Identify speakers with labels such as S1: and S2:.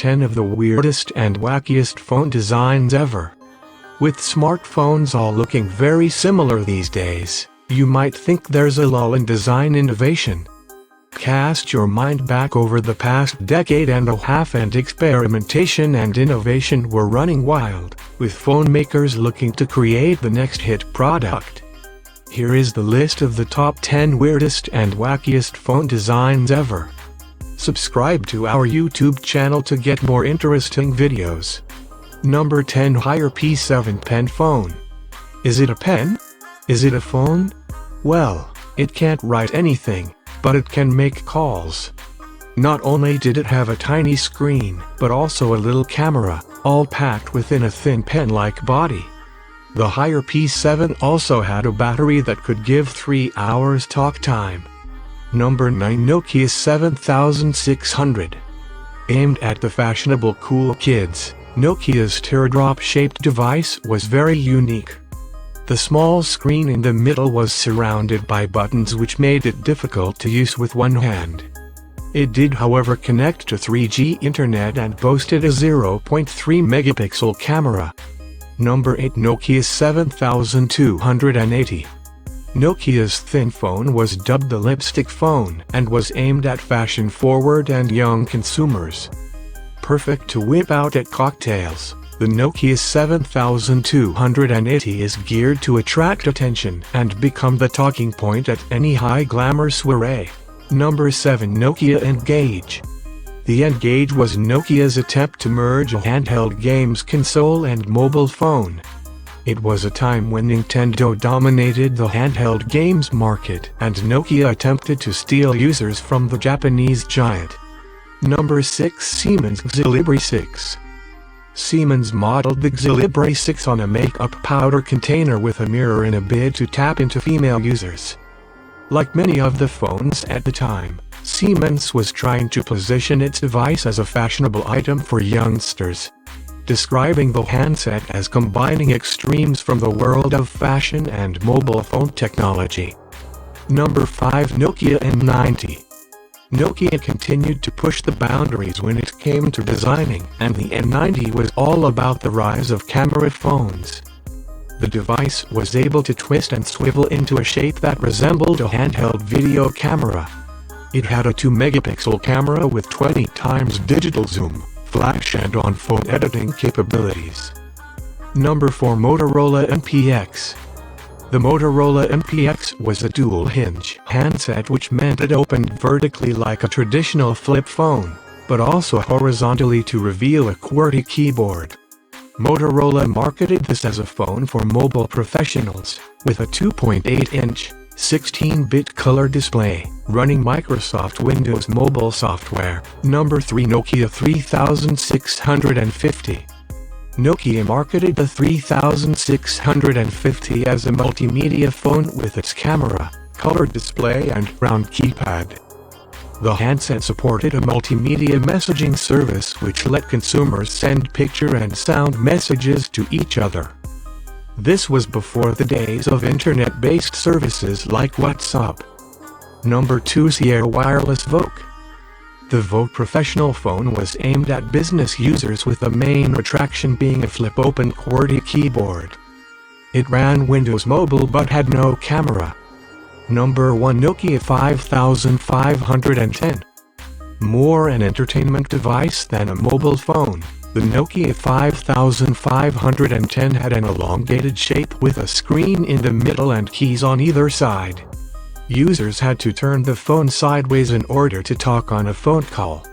S1: 10 of the weirdest and wackiest phone designs ever. With smartphones all looking very similar these days, you might think there's a lull in design innovation. Cast your mind back over the past decade and a half, and experimentation and innovation were running wild, with phone makers looking to create the next hit product. Here is the list of the top 10 weirdest and wackiest phone designs ever. Subscribe to our YouTube channel to get more interesting videos. Number 10. Higher P7 Pen Phone. Is it a pen? Is it a phone? Well, it can't write anything, but it can make calls. Not only did it have a tiny screen, but also a little camera, all packed within a thin pen-like body. The Higher P7 also had a battery that could give 3 hours talk time. Number 9. Nokia 7600. Aimed at the fashionable cool kids, Nokia's teardrop-shaped device was very unique. The small screen in the middle was surrounded by buttons which made it difficult to use with one hand. It did, however, connect to 3G internet and boasted a 0.3 megapixel camera. Number 8. Nokia 7280. Nokia's thin phone was dubbed the lipstick phone and was aimed at fashion-forward and young consumers. Perfect to whip out at cocktails, the Nokia 7280 is geared to attract attention and become the talking point at any high-glamour soiree. Number 7. Nokia N-Gage. The N-Gage was Nokia's attempt to merge a handheld games console and mobile phone. It was a time when Nintendo dominated the handheld games market, and Nokia attempted to steal users from the Japanese giant. Number 6. Siemens Xilibre 6. Siemens modeled the Xilibre 6 on a makeup powder container with a mirror in a bid to tap into female users. Like many of the phones at the time, Siemens was trying to position its device as a fashionable item for youngsters, describing the handset as combining extremes from the world of fashion and mobile phone technology. Number 5. Nokia N90. Nokia continued to push the boundaries when it came to designing, and the N90 was all about the rise of camera phones. The device was able to twist and swivel into a shape that resembled a handheld video camera. It had a 2 megapixel camera with 20 times digital zoom, flash and on-phone editing capabilities. Number 4. Motorola MPX. The Motorola MPX was a dual-hinge handset, which meant it opened vertically like a traditional flip phone, but also horizontally to reveal a QWERTY keyboard. Motorola marketed this as a phone for mobile professionals, with a 2.8-inch, 16-bit color display, running Microsoft Windows mobile software. Number 3. Nokia 3650. Nokia marketed the 3650 as a multimedia phone with its camera, color display and round keypad. The handset supported a multimedia messaging service which let consumers send picture and sound messages to each other. This was before the days of internet-based services like WhatsApp. Number 2. Sierra Wireless VOOC. The VOOC professional phone was aimed at business users, with the main attraction being a flip-open QWERTY keyboard. It ran Windows Mobile but had no camera. Number 1. Nokia 5510. More an entertainment device than a mobile phone, the Nokia 5510 had an elongated shape with a screen in the middle and keys on either side. Users had to turn the phone sideways in order to talk on a phone call.